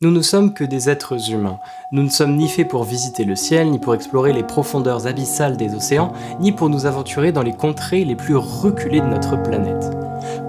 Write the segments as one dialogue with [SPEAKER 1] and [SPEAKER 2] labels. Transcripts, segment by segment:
[SPEAKER 1] Nous ne sommes que des êtres humains. Nous ne sommes ni faits pour visiter le ciel, ni pour explorer les profondeurs abyssales des océans, ni pour nous aventurer dans les contrées les plus reculées de notre planète.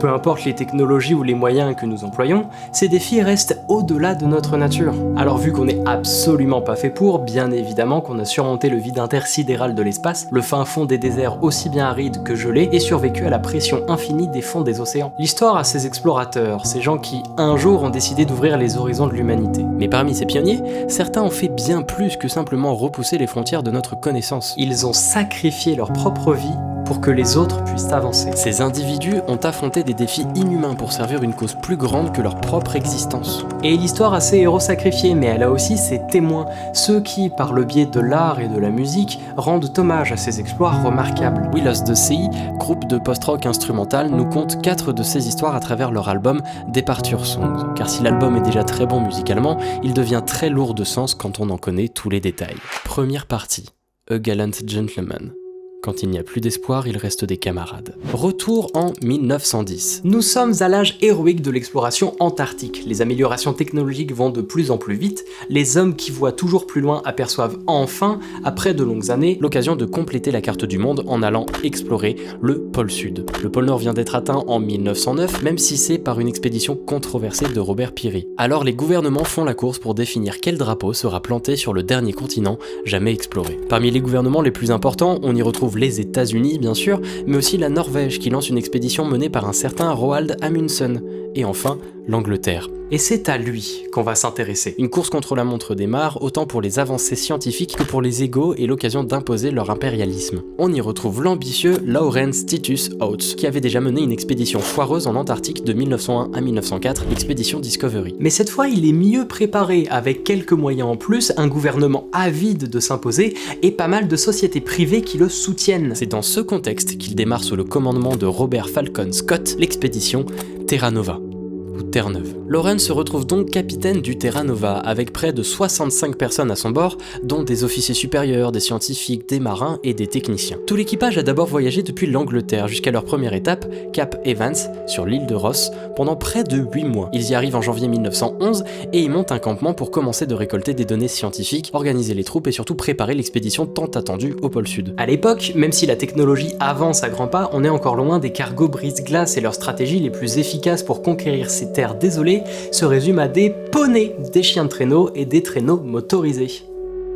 [SPEAKER 1] Peu importe les technologies ou les moyens que nous employons, ces défis restent au-delà de notre nature. Alors vu qu'on n'est absolument pas fait pour, bien évidemment qu'on a surmonté le vide intersidéral de l'espace, le fin fond des déserts aussi bien arides que gelés, et survécu à la pression infinie des fonds des océans. L'histoire a ses explorateurs, ces gens qui, un jour, ont décidé d'ouvrir les horizons de l'humanité. Mais parmi ces pionniers, certains ont fait bien plus que simplement repousser les frontières de notre connaissance. Ils ont sacrifié leur propre vie pour que les autres puissent avancer. Ces individus ont affronté des défis inhumains pour servir une cause plus grande que leur propre existence. Et l'histoire a ses héros sacrifiés, mais elle a aussi ses témoins, ceux qui, par le biais de l'art et de la musique, rendent hommage à ces exploits remarquables. We Lost the Sea, groupe de post-rock instrumental, nous conte 4 de ces histoires à travers leur album Departure Songs. Car si l'album est déjà très bon musicalement, il devient très lourd de sens quand on en connaît tous les détails. Première partie, A Gallant Gentleman. Quand il n'y a plus d'espoir, il reste des camarades. Retour en 1910. Nous sommes à l'âge héroïque de l'exploration antarctique. Les améliorations technologiques vont de plus en plus vite. Les hommes qui voient toujours plus loin aperçoivent enfin, après de longues années, l'occasion de compléter la carte du monde en allant explorer le pôle Sud. Le pôle Nord vient d'être atteint en 1909, même si c'est par une expédition controversée de Robert Peary. Alors les gouvernements font la course pour définir quel drapeau sera planté sur le dernier continent jamais exploré. Parmi les gouvernements les plus importants, on y retrouve les États-Unis bien sûr, mais aussi la Norvège qui lance une expédition menée par un certain Roald Amundsen, et enfin l'Angleterre. Et c'est à lui qu'on va s'intéresser. Une course contre la montre démarre, autant pour les avancées scientifiques que pour les égos et l'occasion d'imposer leur impérialisme. On y retrouve l'ambitieux Lawrence Titus Oates, qui avait déjà mené une expédition foireuse en Antarctique de 1901 à 1904, l'expédition Discovery. Mais cette fois, il est mieux préparé, avec quelques moyens en plus, un gouvernement avide de s'imposer et pas mal de sociétés privées qui le soutiennent. C'est dans ce contexte qu'il démarre sous le commandement de Robert Falcon Scott l'expédition Terra Nova. Terre-Neuve. Lawrence se retrouve donc capitaine du Terra Nova, avec près de 65 personnes à son bord, dont des officiers supérieurs, des scientifiques, des marins et des techniciens. Tout l'équipage a d'abord voyagé depuis l'Angleterre jusqu'à leur première étape, Cap Evans, sur l'île de Ross, pendant près de 8 mois. Ils y arrivent en janvier 1911 et y montent un campement pour commencer de récolter des données scientifiques, organiser les troupes et surtout préparer l'expédition tant attendue au pôle Sud. À l'époque, même si la technologie avance à grands pas, on est encore loin des cargos brise-glace et leurs stratégies les plus efficaces pour conquérir ces terres désolées se résument à des poneys, des chiens de traîneau et des traîneaux motorisés.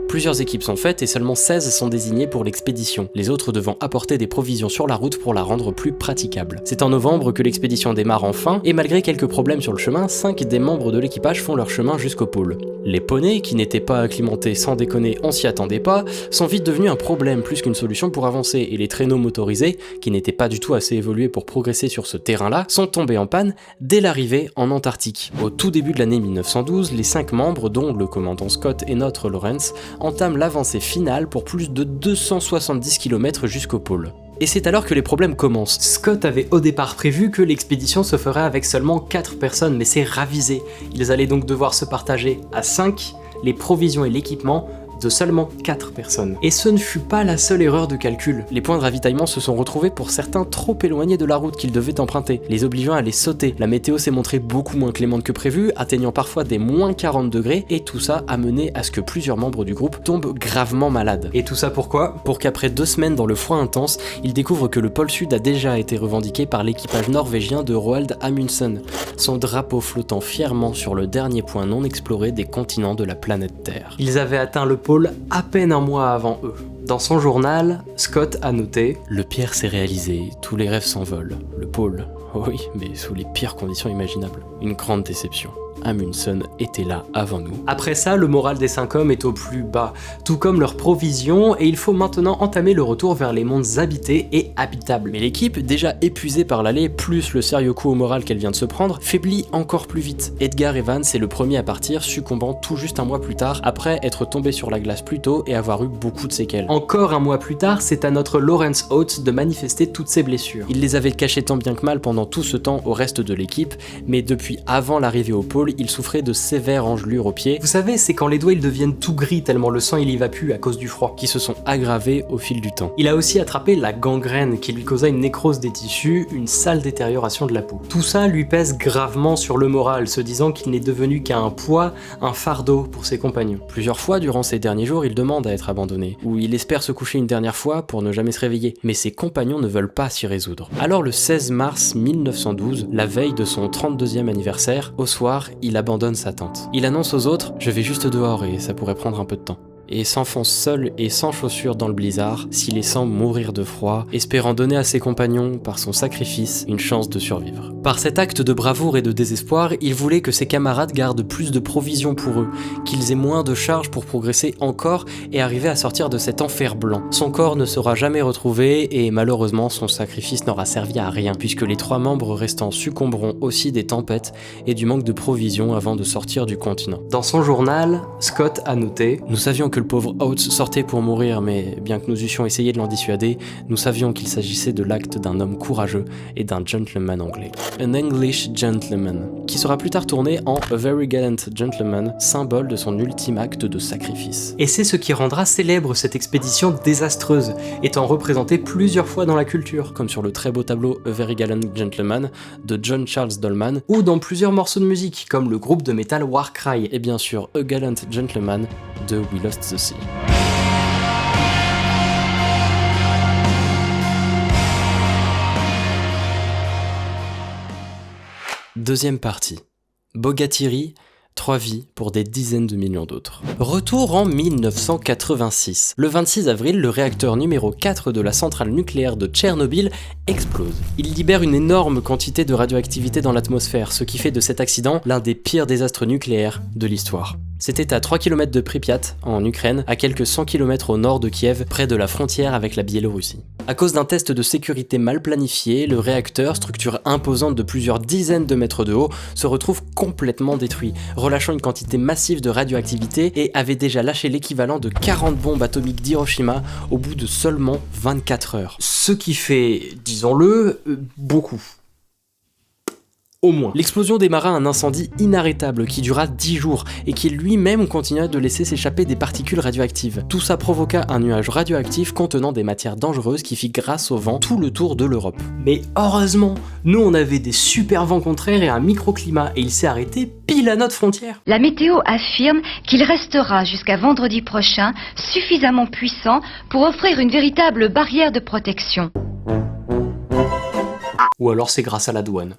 [SPEAKER 1] Plusieurs équipes sont faites et seulement 16 sont désignées pour l'expédition, les autres devant apporter des provisions sur la route pour la rendre plus praticable. C'est en novembre que l'expédition démarre enfin, et malgré quelques problèmes sur le chemin, 5 des membres de l'équipage font leur chemin jusqu'au pôle. Les poneys, qui n'étaient pas acclimatés, sans déconner, on s'y attendait pas, sont vite devenus un problème plus qu'une solution pour avancer, et les traîneaux motorisés, qui n'étaient pas du tout assez évolués pour progresser sur ce terrain-là, sont tombés en panne dès l'arrivée en Antarctique. Au tout début de l'année 1912, les 5 membres, dont le commandant Scott et notre Lawrence, entament l'avancée finale pour plus de 270 km jusqu'au pôle. Et c'est alors que les problèmes commencent. Scott avait au départ prévu que l'expédition se ferait avec seulement 4 personnes, mais c'est ravisé. Ils allaient donc devoir se partager à 5 les provisions et l'équipement de seulement 4 personnes. Et ce ne fut pas la seule erreur de calcul. Les points de ravitaillement se sont retrouvés pour certains trop éloignés de la route qu'ils devaient emprunter, les obligeant à les sauter. La météo s'est montrée beaucoup moins clémente que prévu, atteignant parfois des moins 40 degrés, et tout ça a mené à ce que plusieurs membres du groupe tombent gravement malades. Et tout ça pourquoi ? Pour qu'après 2 semaines dans le froid intense, ils découvrent que le pôle Sud a déjà été revendiqué par l'équipage norvégien de Roald Amundsen, son drapeau flottant fièrement sur le dernier point non exploré des continents de la planète Terre. Ils avaient atteint le pôle à peine un mois avant eux. Dans son journal, Scott a noté « Le pire s'est réalisé, tous les rêves s'envolent. Le pôle, oui, mais sous les pires conditions imaginables. Une grande déception. Amundsen était là avant nous. » Après ça, le moral des 5 hommes est au plus bas, tout comme leurs provisions, et il faut maintenant entamer le retour vers les mondes habités et habitables. Mais l'équipe, déjà épuisée par l'aller, plus le sérieux coup au moral qu'elle vient de se prendre, faiblit encore plus vite. Edgar Evans est le premier à partir, succombant tout juste un mois plus tard, après être tombé sur la glace plus tôt et avoir eu beaucoup de séquelles. Encore un mois plus tard, c'est à notre Lawrence Oates de manifester toutes ses blessures. Il les avait cachées tant bien que mal pendant tout ce temps au reste de l'équipe, mais depuis avant l'arrivée au pôle, jambes, il souffrait de sévères engelures aux pieds. Vous savez, c'est quand les doigts ils deviennent tout gris tellement le sang il y va plus à cause du froid, qui se sont aggravés au fil du temps. Il a aussi attrapé la gangrène qui lui causa une nécrose des tissus, une sale détérioration de la peau. Tout ça lui pèse gravement sur le moral, se disant qu'il n'est devenu qu'un poids, un fardeau pour ses compagnons. Plusieurs fois durant ces derniers jours, il demande à être abandonné, ou il espère se coucher une dernière fois pour ne jamais se réveiller, mais ses compagnons ne veulent pas s'y résoudre. Alors le 16 mars 1912, la veille de son 32e anniversaire, au soir, il abandonne sa tente. Il annonce aux autres « Je vais juste dehors et ça pourrait prendre un peu de temps ». Et s'enfonce seul et sans chaussures dans le blizzard, s'y laissant mourir de froid, espérant donner à ses compagnons, par son sacrifice, une chance de survivre. Par cet acte de bravoure et de désespoir, il voulait que ses camarades gardent plus de provisions pour eux, qu'ils aient moins de charges pour progresser encore et arriver à sortir de cet enfer blanc. Son corps ne sera jamais retrouvé et malheureusement son sacrifice n'aura servi à rien, puisque les 3 membres restants succomberont aussi des tempêtes et du manque de provisions avant de sortir du continent. Dans son journal, Scott a noté « Nous savions que le pauvre Oates sortait pour mourir, mais bien que nous eussions essayé de l'en dissuader, nous savions qu'il s'agissait de l'acte d'un homme courageux et d'un gentleman anglais. An English gentleman, qui sera plus tard tourné en A Very Gallant Gentleman, symbole de son ultime acte de sacrifice. Et c'est ce qui rendra célèbre cette expédition désastreuse, étant représentée plusieurs fois dans la culture, comme sur le très beau tableau A Very Gallant Gentleman de John Charles Dolman, ou dans plusieurs morceaux de musique, comme le groupe de métal Warcry, et bien sûr A Gallant Gentleman de We Lost the Sea. Deuxième partie. Bogatiri, 3 vies pour des dizaines de millions d'autres. Retour en 1986. Le 26 avril, le réacteur numéro 4 de la centrale nucléaire de Tchernobyl explose. Il libère une énorme quantité de radioactivité dans l'atmosphère, ce qui fait de cet accident l'un des pires désastres nucléaires de l'histoire. C'était à 3 km de Pripyat, en Ukraine, à quelques 100 km au nord de Kiev, près de la frontière avec la Biélorussie. À cause d'un test de sécurité mal planifié, le réacteur, structure imposante de plusieurs dizaines de mètres de haut, se retrouve complètement détruit, relâchant une quantité massive de radioactivité et avait déjà lâché l'équivalent de 40 bombes atomiques d'Hiroshima au bout de seulement 24 heures. Ce qui fait, disons-le, beaucoup. Au moins. L'explosion démarra un incendie inarrêtable qui dura 10 jours et qui lui-même continua de laisser s'échapper des particules radioactives. Tout ça provoqua un nuage radioactif contenant des matières dangereuses qui fit grâce au vent tout le tour de l'Europe. Mais heureusement, nous on avait des super vents contraires et un microclimat et il s'est arrêté pile à notre frontière.
[SPEAKER 2] La météo affirme qu'il restera jusqu'à vendredi prochain suffisamment puissant pour offrir une véritable barrière de protection.
[SPEAKER 1] Ou alors c'est grâce à la douane.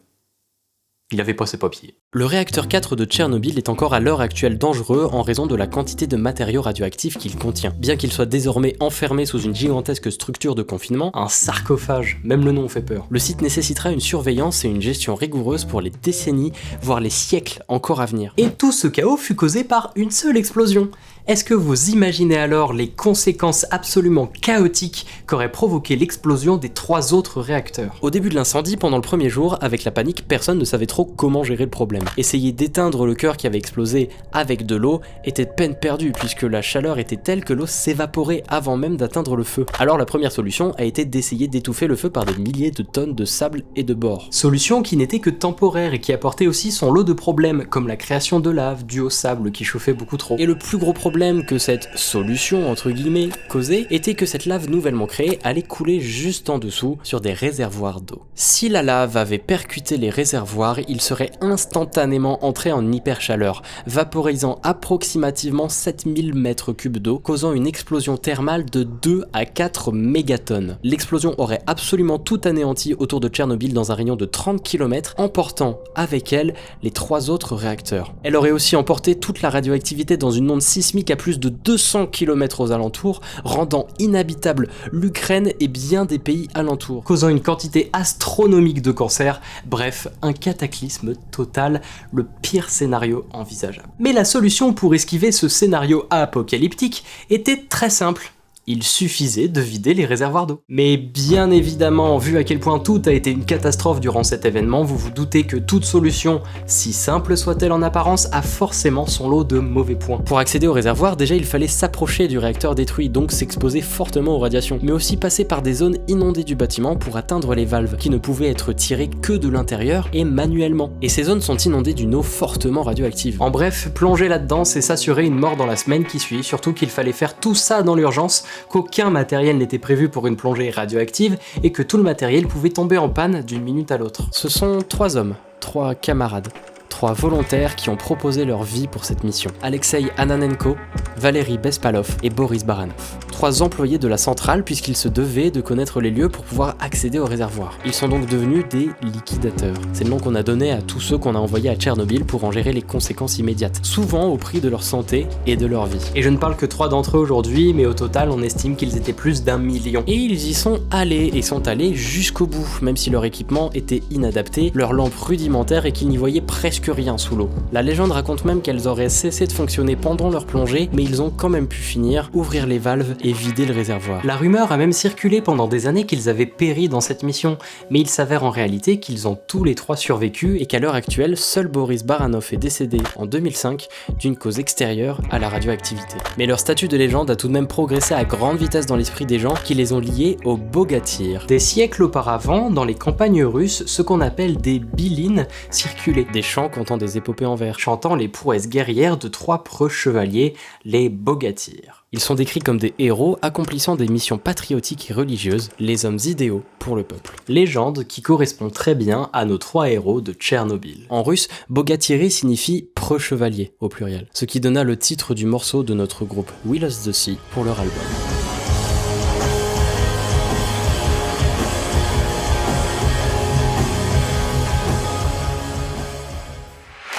[SPEAKER 1] Il avait pas ses papiers. Le réacteur 4 de Tchernobyl est encore à l'heure actuelle dangereux en raison de la quantité de matériaux radioactifs qu'il contient. Bien qu'il soit désormais enfermé sous une gigantesque structure de confinement, un sarcophage, même le nom fait peur. Le site nécessitera une surveillance et une gestion rigoureuse pour les décennies, voire les siècles encore à venir. Et tout ce chaos fut causé par une seule explosion. Est-ce que vous imaginez alors les conséquences absolument chaotiques qu'aurait provoqué l'explosion des 3 autres réacteurs? Au début de l'incendie, pendant le premier jour, avec la panique, personne ne savait trop comment gérer le problème. Essayer d'éteindre le cœur qui avait explosé avec de l'eau était de peine perdue puisque la chaleur était telle que l'eau s'évaporait avant même d'atteindre le feu. Alors la première solution a été d'essayer d'étouffer le feu par des milliers de tonnes de sable et de bore. Solution qui n'était que temporaire et qui apportait aussi son lot de problèmes comme la création de lave due au sable qui chauffait beaucoup trop. Et le plus gros problème que cette solution entre guillemets causait était que cette lave nouvellement créée allait couler juste en dessous sur des réservoirs d'eau. Si la lave avait percuté les réservoirs, il serait instantanément entré en hyperchaleur, vaporisant approximativement 7000 mètres cubes d'eau, causant une explosion thermale de 2 à 4 mégatonnes. L'explosion aurait absolument tout anéanti autour de Tchernobyl dans un rayon de 30 km, emportant avec elle les 3 autres réacteurs. Elle aurait aussi emporté toute la radioactivité dans une onde sismique à plus de 200 km aux alentours, rendant inhabitable l'Ukraine et bien des pays alentours, causant une quantité astronomique de cancers, bref, un cataclysme total, le pire scénario envisageable. Mais la solution pour esquiver ce scénario apocalyptique était très simple. Il suffisait de vider les réservoirs d'eau. Mais bien évidemment, vu à quel point tout a été une catastrophe durant cet événement, vous vous doutez que toute solution, si simple soit-elle en apparence, a forcément son lot de mauvais points. Pour accéder au réservoir, déjà il fallait s'approcher du réacteur détruit, donc s'exposer fortement aux radiations, mais aussi passer par des zones inondées du bâtiment pour atteindre les valves, qui ne pouvaient être tirées que de l'intérieur et manuellement. Et ces zones sont inondées d'une eau fortement radioactive. En bref, plonger là-dedans, c'est s'assurer une mort dans la semaine qui suit, surtout qu'il fallait faire tout ça dans l'urgence, qu'aucun matériel n'était prévu pour une plongée radioactive et que tout le matériel pouvait tomber en panne d'une minute à l'autre. Ce sont 3 hommes, 3 camarades, 3 volontaires qui ont proposé leur vie pour cette mission. Alexei Ananenko, Valérie Bespalov et Boris Baranov. 3 employés de la centrale puisqu'ils se devaient de connaître les lieux pour pouvoir accéder au réservoir. Ils sont donc devenus des liquidateurs. C'est le nom qu'on a donné à tous ceux qu'on a envoyés à Tchernobyl pour en gérer les conséquences immédiates, souvent au prix de leur santé et de leur vie. Et je ne parle que 3 d'entre eux aujourd'hui, mais au total on estime qu'ils étaient plus d'1 million. Et ils y sont allés, et sont allés jusqu'au bout, même si leur équipement était inadapté, leurs lampes rudimentaires et qu'ils n'y voyaient presque rien sous l'eau. La légende raconte même qu'elles auraient cessé de fonctionner pendant leur plongée, mais ils ont quand même pu finir, ouvrir les valves et vider le réservoir. La rumeur a même circulé pendant des années qu'ils avaient péri dans cette mission, mais il s'avère en réalité qu'ils ont tous les 3 survécu et qu'à l'heure actuelle, seul Boris Baranov est décédé en 2005 d'une cause extérieure à la radioactivité. Mais leur statut de légende a tout de même progressé à grande vitesse dans l'esprit des gens qui les ont liés aux bogatirs. Des siècles auparavant, dans les campagnes russes, ce qu'on appelle des bilines circulaient, des chants contant des épopées en vers, chantant les prouesses guerrières de 3 preux chevaliers, les bogatirs. Ils sont décrits comme des héros accomplissant des missions patriotiques et religieuses, les hommes idéaux pour le peuple. Légende qui correspond très bien à nos 3 héros de Tchernobyl. En russe, bogatiri signifie preux chevalier au pluriel, ce qui donna le titre du morceau de notre groupe We Lost the Sea pour leur album.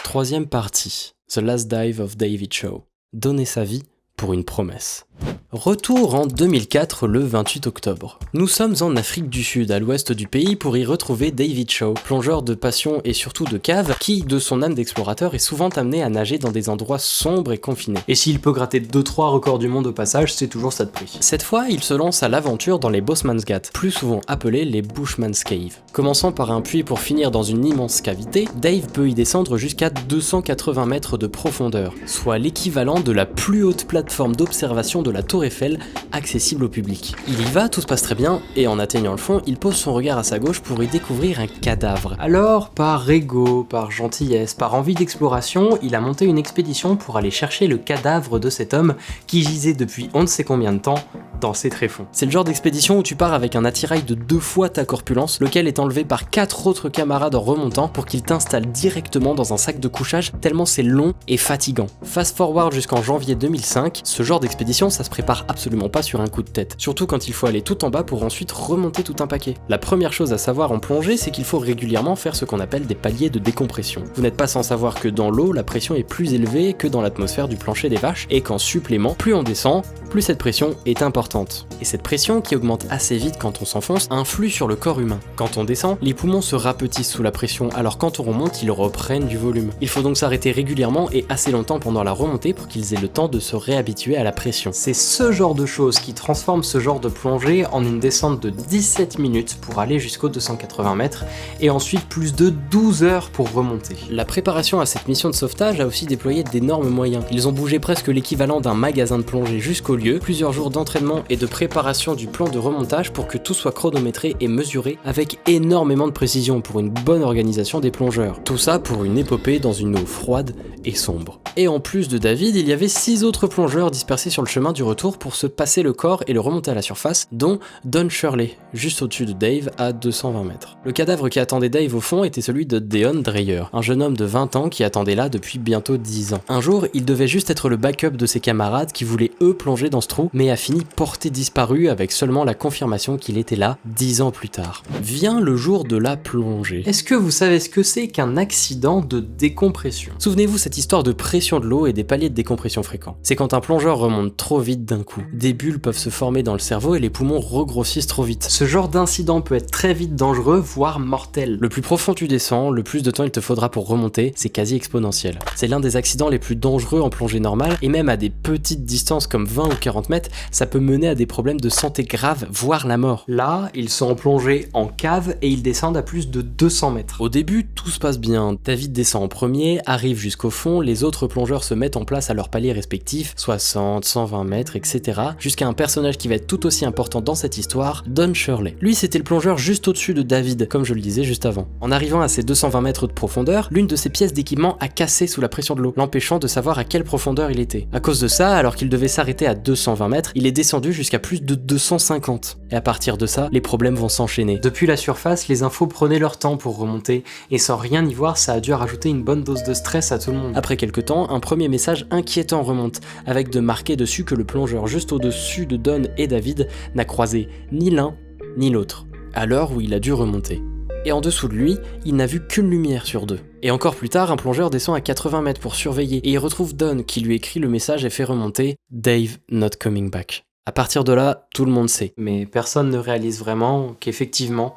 [SPEAKER 1] Troisième partie, The Last Dive of David Shaw. Donner sa vie pour une promesse. Retour en 2004, le 28 octobre. Nous sommes en Afrique du Sud, à l'ouest du pays, pour y retrouver David Shaw, plongeur de passion et surtout de cave, qui, de son âme d'explorateur, est souvent amené à nager dans des endroits sombres et confinés. Et s'il peut gratter 2-3 records du monde au passage, c'est toujours ça de prix. Cette fois, il se lance à l'aventure dans les Bosman's Ghat, plus souvent appelés les Bushman's Cave. Commençant par un puits pour finir dans une immense cavité, Dave peut y descendre jusqu'à 280 mètres de profondeur, soit l'équivalent de la plus haute plateforme d'observation de la Tour Eiffel accessible au public. Il y va, tout se passe très bien, et en atteignant le fond, il pose son regard à sa gauche pour y découvrir un cadavre. Alors, par ego, par gentillesse, par envie d'exploration, il a monté une expédition pour aller chercher le cadavre de cet homme qui gisait depuis on ne sait combien de temps dans ses tréfonds. C'est le genre d'expédition où tu pars avec un attirail de 2 fois ta corpulence, lequel est enlevé par 4 autres camarades en remontant pour qu'ils t'installent directement dans un sac de couchage tellement c'est long et fatigant. Fast forward jusqu'en janvier 2005, ce genre d'expédition ça se prépare absolument pas sur un coup de tête, surtout quand il faut aller tout en bas pour ensuite remonter tout un paquet. La première chose à savoir en plongée, c'est qu'il faut régulièrement faire ce qu'on appelle des paliers de décompression. Vous n'êtes pas sans savoir que dans l'eau, la pression est plus élevée que dans l'atmosphère du plancher des vaches, et qu'en supplément, plus on descend, plus cette pression est importante. Et cette pression, qui augmente assez vite quand on s'enfonce, influe sur le corps humain. Quand on descend, les poumons se rapetissent sous la pression, alors quand on remonte, ils reprennent du volume. Il faut donc s'arrêter régulièrement et assez longtemps pendant la remontée pour qu'ils aient le temps de se réhabituer à la pression. C'est ce genre de choses qui transforme ce genre de plongée en une descente de 17 minutes pour aller jusqu'aux 280 mètres et ensuite plus de 12 heures pour remonter. La préparation à cette mission de sauvetage a aussi déployé d'énormes moyens. Ils ont bougé presque l'équivalent d'un magasin de plongée jusqu'au lieu, plusieurs jours d'entraînement et de préparation du plan de remontage pour que tout soit chronométré et mesuré avec énormément de précision pour une bonne organisation des plongeurs. Tout ça pour une épopée dans une eau froide et sombre. Et en plus de David, il y avait 6 autres plongeurs dispersés sur le chemin du retour pour se passer le corps et le remonter à la surface, dont Don Shirley, juste au-dessus de Dave à 220 mètres. Le cadavre qui attendait Dave au fond était celui de Deon Dreyer, un jeune homme de 20 ans qui attendait là depuis bientôt 10 ans. Un jour, il devait juste être le backup de ses camarades qui voulaient eux plonger dans ce trou, mais a fini porté disparu avec seulement la confirmation qu'il était là 10 ans plus tard. Vient le jour de la plongée. Est-ce que vous savez ce que c'est qu'un accident de décompression? Souvenez-vous cette histoire de pression de l'eau et des paliers de décompression fréquents. C'est quand un plongeur remonte trop vite d'un d'un coup. Des bulles peuvent se former dans le cerveau et les poumons regrossissent trop vite. Ce genre d'incident peut être très vite dangereux, voire mortel. Le plus profond tu descends, le plus de temps il te faudra pour remonter, c'est quasi exponentiel. C'est l'un des accidents les plus dangereux en plongée normale, et même à des petites distances comme 20 ou 40 mètres, ça peut mener à des problèmes de santé graves, voire la mort. Là, ils sont en plongée en cave et ils descendent à plus de 200 mètres. Au début, tout se passe bien. David descend en premier, arrive jusqu'au fond, les autres plongeurs se mettent en place à leur palier respectif, 60, 120 mètres, etc. Jusqu'à un personnage qui va être tout aussi important dans cette histoire, Don Shirley. Lui, c'était le plongeur juste au-dessus de David, comme je le disais juste avant. En arrivant à ses 220 mètres de profondeur, l'une de ses pièces d'équipement a cassé sous la pression de l'eau, l'empêchant de savoir à quelle profondeur il était. À cause de ça, alors qu'il devait s'arrêter à 220 mètres, il est descendu jusqu'à plus de 250. Et à partir de ça, les problèmes vont s'enchaîner. Depuis la surface, les infos prenaient leur temps pour remonter, et sans rien y voir, ça a dû rajouter une bonne dose de stress à tout le monde. Après quelques temps, un premier message inquiétant remonte, avec de marqué dessus que le plongeur juste au-dessus de Don et David n'a croisé ni l'un ni l'autre, à l'heure où il a dû remonter. Et en dessous de lui, il n'a vu qu'une lumière sur deux. Et encore plus tard, un plongeur descend à 80 mètres pour surveiller, et il retrouve Don qui lui écrit le message et fait remonter « Dave not coming back ». À partir de là, tout le monde sait. Mais personne ne réalise vraiment qu'effectivement,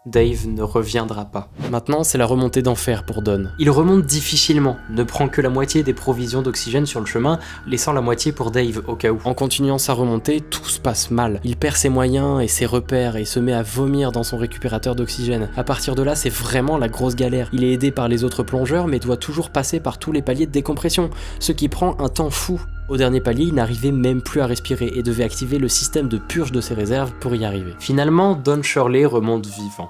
[SPEAKER 1] Dave ne reviendra pas. Maintenant, c'est la remontée d'enfer pour Don. Il remonte difficilement, ne prend que la moitié des provisions d'oxygène sur le chemin, laissant la moitié pour Dave au cas où. En continuant sa remontée, tout se passe mal. Il perd ses moyens et ses repères et se met à vomir dans son récupérateur d'oxygène. À partir de là, c'est vraiment la grosse galère. Il est aidé par les autres plongeurs, mais doit toujours passer par tous les paliers de décompression, ce qui prend un temps fou. Au dernier palier, il n'arrivait même plus à respirer et devait activer le système de purge de ses réserves pour y arriver. Finalement, Don Shirley remonte vivant.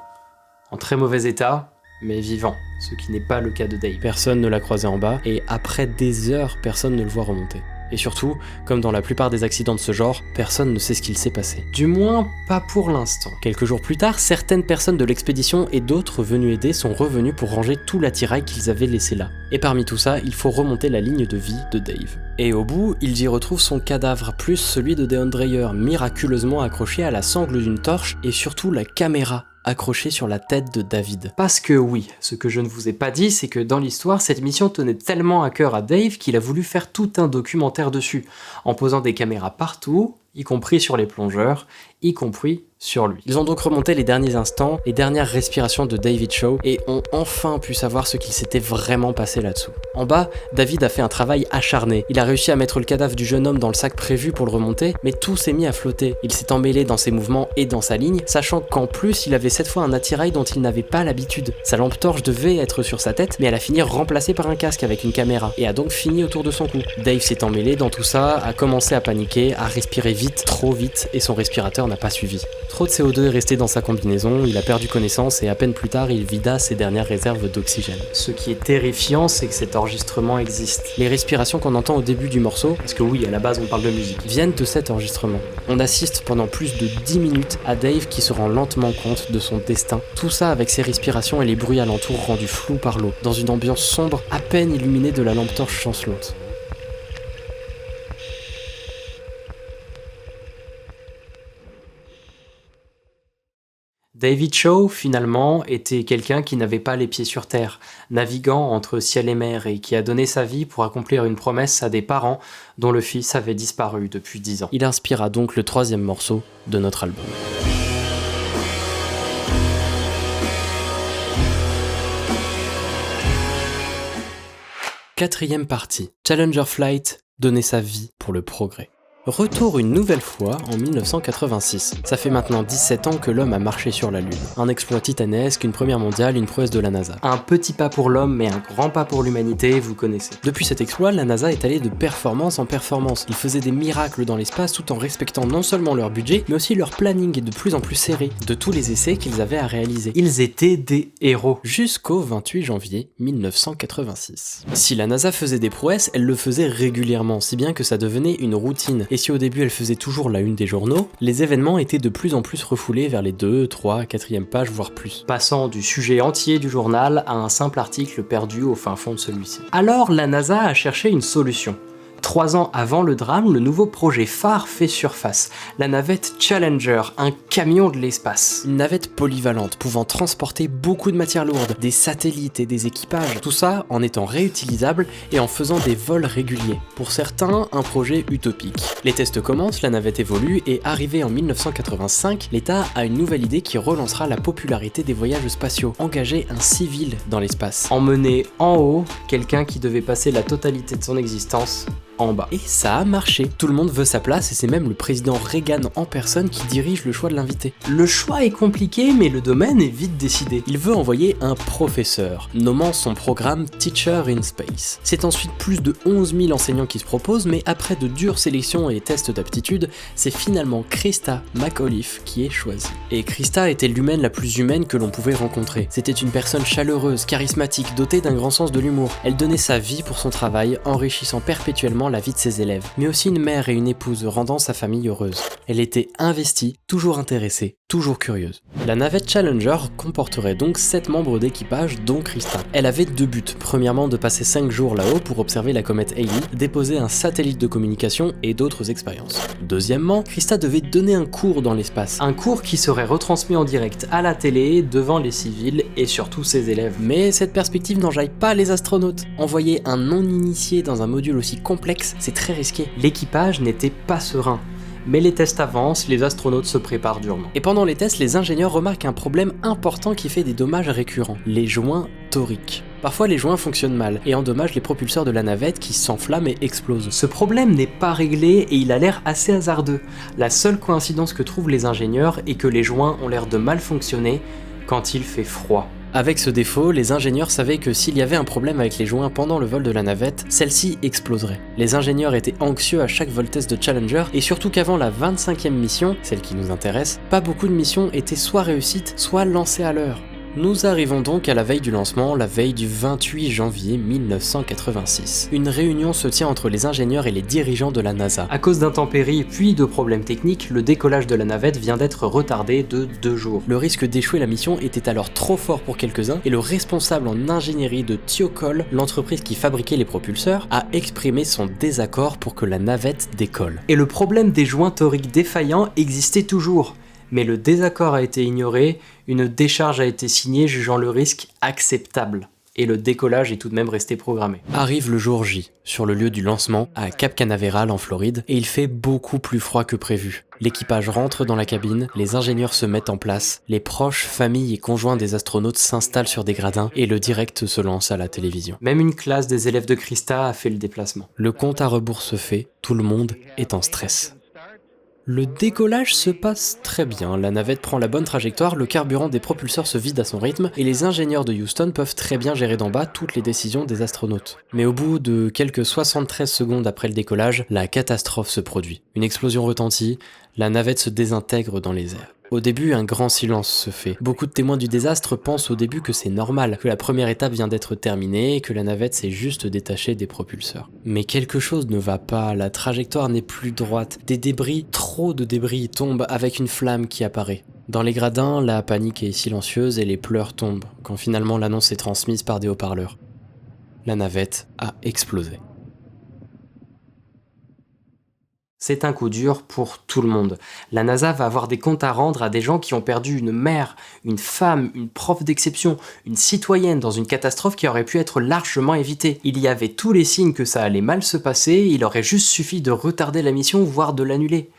[SPEAKER 1] En très mauvais état, mais vivant, ce qui n'est pas le cas de Dave. Personne ne l'a croisé en bas, et après des heures, personne ne le voit remonter. Et surtout, comme dans la plupart des accidents de ce genre, personne ne sait ce qu'il s'est passé. Du moins, pas pour l'instant. Quelques jours plus tard, certaines personnes de l'expédition et d'autres venus aider sont revenus pour ranger tout l'attirail qu'ils avaient laissé là. Et parmi tout ça, il faut remonter la ligne de vie de Dave. Et au bout, ils y retrouvent son cadavre, plus celui de Deon Dreyer, miraculeusement accroché à la sangle d'une torche, et surtout la caméra accroché sur la tête de David. Parce que oui, ce que je ne vous ai pas dit, c'est que dans l'histoire, cette mission tenait tellement à cœur à Dave qu'il a voulu faire tout un documentaire dessus, en posant des caméras partout, y compris sur les plongeurs, y compris sur lui. Ils ont donc remonté les derniers instants, les dernières respirations de David Shaw, et ont enfin pu savoir ce qu'il s'était vraiment passé là-dessous. En bas, David a fait un travail acharné. Il a réussi à mettre le cadavre du jeune homme dans le sac prévu pour le remonter, mais tout s'est mis à flotter. Il s'est emmêlé dans ses mouvements et dans sa ligne, sachant qu'en plus, il avait cette fois un attirail dont il n'avait pas l'habitude. Sa lampe torche devait être sur sa tête, mais elle a fini remplacée par un casque avec une caméra, et a donc fini autour de son cou. Dave s'est emmêlé dans tout ça, a commencé à paniquer, à respirer vite, trop vite, et son respirateur n'a pas suivi. Trop de CO2 est resté dans sa combinaison, il a perdu connaissance et à peine plus tard, il vida ses dernières réserves d'oxygène. Ce qui est terrifiant, c'est que cet enregistrement existe. Les respirations qu'on entend au début du morceau, parce que oui, à la base on parle de musique, viennent de cet enregistrement. On assiste pendant plus de 10 minutes à Dave qui se rend lentement compte de son destin. Tout ça avec ses respirations et les bruits alentours rendus flous par l'eau, dans une ambiance sombre à peine illuminée de la lampe torche chancelante. David Shaw, finalement, était quelqu'un qui n'avait pas les pieds sur terre, naviguant entre ciel et mer et qui a donné sa vie pour accomplir une promesse à des parents dont le fils avait disparu depuis 10 ans. Il inspira donc le 3e morceau de notre album. Quatrième partie, Challenger Flight, donner sa vie pour le progrès. Retour une nouvelle fois en 1986. Ça fait maintenant 17 ans que l'homme a marché sur la Lune. Un exploit titanesque, une première mondiale, une prouesse de la NASA. Un petit pas pour l'homme, mais un grand pas pour l'humanité, vous connaissez. Depuis cet exploit, la NASA est allée de performance en performance. Ils faisaient des miracles dans l'espace tout en respectant non seulement leur budget, mais aussi leur planning de plus en plus serré de tous les essais qu'ils avaient à réaliser. Ils étaient des héros. Jusqu'au 28 janvier 1986. Si la NASA faisait des prouesses, elle le faisait régulièrement, si bien que ça devenait une routine. Et si au début elle faisait toujours la une des journaux, les événements étaient de plus en plus refoulés vers les 2, 3, 4e pages, voire plus. Passant du sujet entier du journal à un simple article perdu au fin fond de celui-ci. Alors la NASA a cherché une solution. 3 ans avant le drame, le nouveau projet phare fait surface. La navette Challenger, un camion de l'espace. Une navette polyvalente pouvant transporter beaucoup de matières lourdes, des satellites et des équipages. Tout ça en étant réutilisable et en faisant des vols réguliers. Pour certains, un projet utopique. Les tests commencent, la navette évolue et arrivé en 1985, l'État a une nouvelle idée qui relancera la popularité des voyages spatiaux. Engager un civil dans l'espace. Emmener en haut quelqu'un qui devait passer la totalité de son existence en bas. Et ça a marché. Tout le monde veut sa place et c'est même le président Reagan en personne qui dirige le choix de l'invité. Le choix est compliqué mais le domaine est vite décidé. Il veut envoyer un professeur, nommant son programme Teacher in Space. C'est ensuite plus de 11 000 enseignants qui se proposent, mais après de dures sélections et tests d'aptitude, c'est finalement Christa McAuliffe qui est choisie. Et Christa était l'humaine la plus humaine que l'on pouvait rencontrer. C'était une personne chaleureuse, charismatique, dotée d'un grand sens de l'humour. Elle donnait sa vie pour son travail, enrichissant perpétuellement la vie de ses élèves, mais aussi une mère et une épouse rendant sa famille heureuse. Elle était investie, toujours intéressée, toujours curieuse. La navette Challenger comporterait donc 7 membres d'équipage, dont Christa. Elle avait 2 buts. Premièrement, de passer 5 jours là-haut pour observer la comète Halley, déposer un satellite de communication et d'autres expériences. Deuxièmement, Christa devait donner un cours dans l'espace. Un cours qui serait retransmis en direct à la télé, devant les civils et surtout ses élèves. Mais cette perspective n'enjaille pas les astronautes. Envoyer un non-initié dans un module aussi complexe, c'est très risqué. L'équipage n'était pas serein. Mais les tests avancent, les astronautes se préparent durement. Et pendant les tests, les ingénieurs remarquent un problème important qui fait des dommages récurrents. Les joints toriques. Parfois les joints fonctionnent mal et endommagent les propulseurs de la navette qui s'enflamment et explosent. Ce problème n'est pas réglé et il a l'air assez hasardeux. La seule coïncidence que trouvent les ingénieurs est que les joints ont l'air de mal fonctionner quand il fait froid. Avec ce défaut, les ingénieurs savaient que s'il y avait un problème avec les joints pendant le vol de la navette, celle-ci exploserait. Les ingénieurs étaient anxieux à chaque vol test de Challenger et surtout qu'avant la 25e mission, celle qui nous intéresse, pas beaucoup de missions étaient soit réussites, soit lancées à l'heure. Nous arrivons donc à la veille du lancement, la veille du 28 janvier 1986. Une réunion se tient entre les ingénieurs et les dirigeants de la NASA. À cause d'intempéries puis de problèmes techniques, le décollage de la navette vient d'être retardé de 2 jours. Le risque d'échouer la mission était alors trop fort pour quelques-uns et le responsable en ingénierie de Thiokol, l'entreprise qui fabriquait les propulseurs, a exprimé son désaccord pour que la navette décolle. Et le problème des joints toriques défaillants existait toujours. Mais le désaccord a été ignoré, une décharge a été signée jugeant le risque acceptable. Et le décollage est tout de même resté programmé. Arrive le jour J, sur le lieu du lancement, à Cap Canaveral en Floride, et il fait beaucoup plus froid que prévu. L'équipage rentre dans la cabine, les ingénieurs se mettent en place, les proches, familles et conjoints des astronautes s'installent sur des gradins, et le direct se lance à la télévision. Même une classe des élèves de Christa a fait le déplacement. Le compte à rebours se fait, tout le monde est en stress. Le décollage se passe très bien, la navette prend la bonne trajectoire, le carburant des propulseurs se vide à son rythme et les ingénieurs de Houston peuvent très bien gérer d'en bas toutes les décisions des astronautes. Mais au bout de quelques 73 secondes après le décollage, la catastrophe se produit. Une explosion retentit, la navette se désintègre dans les airs. Au début, un grand silence se fait. Beaucoup de témoins du désastre pensent au début que c'est normal, que la première étape vient d'être terminée et que la navette s'est juste détachée des propulseurs. Mais quelque chose ne va pas, la trajectoire n'est plus droite. Des débris, trop de débris tombent avec une flamme qui apparaît. Dans les gradins, la panique est silencieuse et les pleurs tombent, quand finalement l'annonce est transmise par des haut-parleurs. La navette a explosé. C'est un coup dur pour tout le monde. La NASA va avoir des comptes à rendre à des gens qui ont perdu une mère, une femme, une prof d'exception, une citoyenne dans une catastrophe qui aurait pu être largement évitée. Il y avait tous les signes que ça allait mal se passer, il aurait juste suffi de retarder la mission, voire de l'annuler.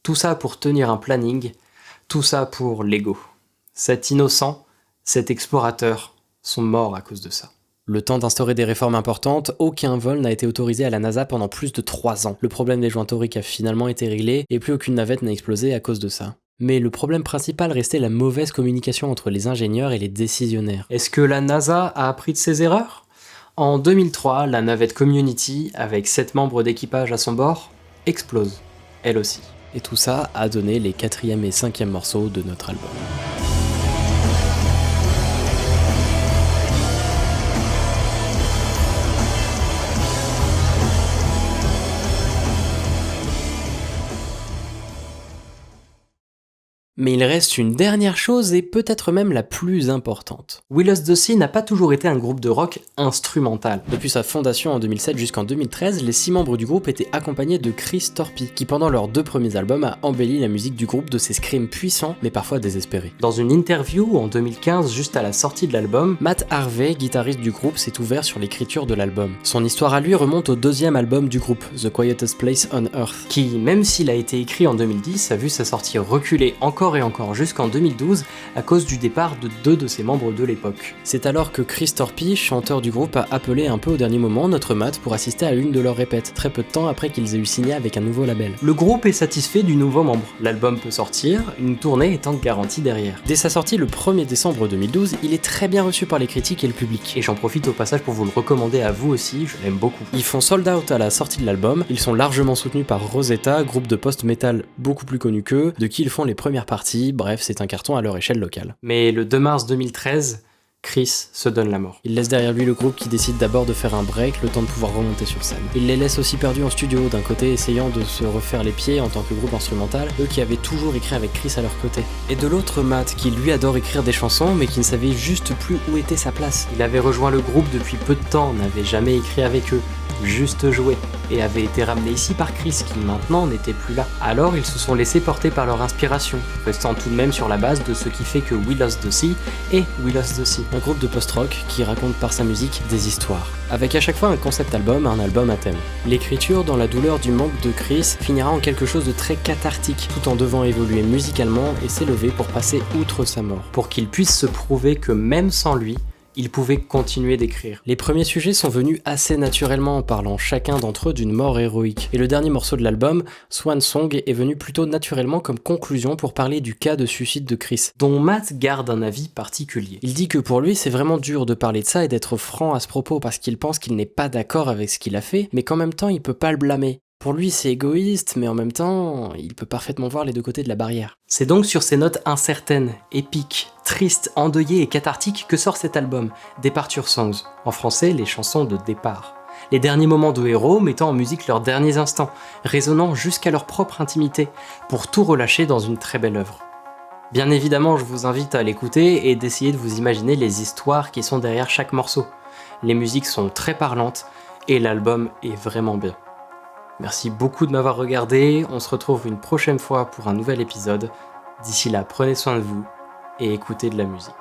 [SPEAKER 1] Tout ça pour tenir un planning, tout ça pour l'ego. Cet innocent, cet explorateur, sont morts à cause de ça. Le temps d'instaurer des réformes importantes, aucun vol n'a été autorisé à la NASA pendant plus de 3 ans. Le problème des joints toriques a finalement été réglé et plus aucune navette n'a explosé à cause de ça. Mais le problème principal restait la mauvaise communication entre les ingénieurs et les décisionnaires. Est-ce que la NASA a appris de ses erreurs ? En 2003, la navette Community, avec 7 membres d'équipage à son bord, explose, elle aussi. Et tout ça a donné les 4e et 5e morceaux de notre album. Mais il reste une dernière chose et peut-être même la plus importante. We Lost the Sea n'a pas toujours été un groupe de rock instrumental. Depuis sa fondation en 2007 jusqu'en 2013, les 6 membres du groupe étaient accompagnés de Chris Torpy, qui pendant leurs 2 premiers albums a embelli la musique du groupe de ses screams puissants mais parfois désespérés. Dans une interview en 2015, juste à la sortie de l'album, Matt Harvey, guitariste du groupe, s'est ouvert sur l'écriture de l'album. Son histoire à lui remonte au 2e album du groupe, The Quietest Place on Earth, qui, même s'il a été écrit en 2010, a vu sa sortie reculer encore et encore jusqu'en 2012 à cause du départ de 2 de ses membres de l'époque. C'est alors que Chris Torpy, chanteur du groupe, a appelé un peu au dernier moment notre Matt pour assister à l'une de leurs répètes, très peu de temps après qu'ils aient eu signé avec un nouveau label. Le groupe est satisfait du nouveau membre, l'album peut sortir, une tournée étant garantie derrière. Dès sa sortie le 1er décembre 2012, il est très bien reçu par les critiques et le public. Et j'en profite au passage pour vous le recommander à vous aussi, je l'aime beaucoup. Ils font sold out à la sortie de l'album, ils sont largement soutenus par Rosetta, groupe de post-metal beaucoup plus connu qu'eux, de qui ils font les premières parties, bref, c'est un carton à leur échelle locale. Mais le 2 mars 2013, Chris se donne la mort. Il laisse derrière lui le groupe qui décide d'abord de faire un break, le temps de pouvoir remonter sur scène. Il les laisse aussi perdus en studio, d'un côté essayant de se refaire les pieds en tant que groupe instrumental, eux qui avaient toujours écrit avec Chris à leur côté. Et de l'autre, Matt, qui lui adore écrire des chansons, mais qui ne savait juste plus où était sa place. Il avait rejoint le groupe depuis peu de temps, n'avait jamais écrit avec eux, juste joué, et avait été ramené ici par Chris, qui maintenant n'était plus là. Alors ils se sont laissés porter par leur inspiration, restant tout de même sur la base de ce qui fait que We Lost the Sea et We Lost the Sea, un groupe de post-rock qui raconte par sa musique des histoires, avec à chaque fois un concept album, un album à thème. L'écriture, dans la douleur du manque de Chris, finira en quelque chose de très cathartique, tout en devant évoluer musicalement et s'élever pour passer outre sa mort, pour qu'il puisse se prouver que même sans lui, ils pouvaient continuer d'écrire. Les premiers sujets sont venus assez naturellement, parlant chacun d'entre eux d'une mort héroïque. Et le dernier morceau de l'album, Swan Song, est venu plutôt naturellement comme conclusion pour parler du cas de suicide de Chris, dont Matt garde un avis particulier. Il dit que pour lui, c'est vraiment dur de parler de ça et d'être franc à ce propos parce qu'il pense qu'il n'est pas d'accord avec ce qu'il a fait, mais qu'en même temps, il peut pas le blâmer. Pour lui, c'est égoïste, mais en même temps, il peut parfaitement voir les 2 côtés de la barrière. C'est donc sur ces notes incertaines, épiques, tristes, endeuillées et cathartiques que sort cet album, Departure Songs, en français les chansons de départ. Les derniers moments de héros mettant en musique leurs derniers instants, résonnant jusqu'à leur propre intimité, pour tout relâcher dans une très belle œuvre. Bien évidemment, je vous invite à l'écouter et d'essayer de vous imaginer les histoires qui sont derrière chaque morceau. Les musiques sont très parlantes et l'album est vraiment bien. Merci beaucoup de m'avoir regardé, on se retrouve une prochaine fois pour un nouvel épisode. D'ici là, prenez soin de vous et écoutez de la musique.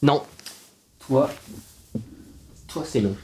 [SPEAKER 1] Non. Toi c'est long.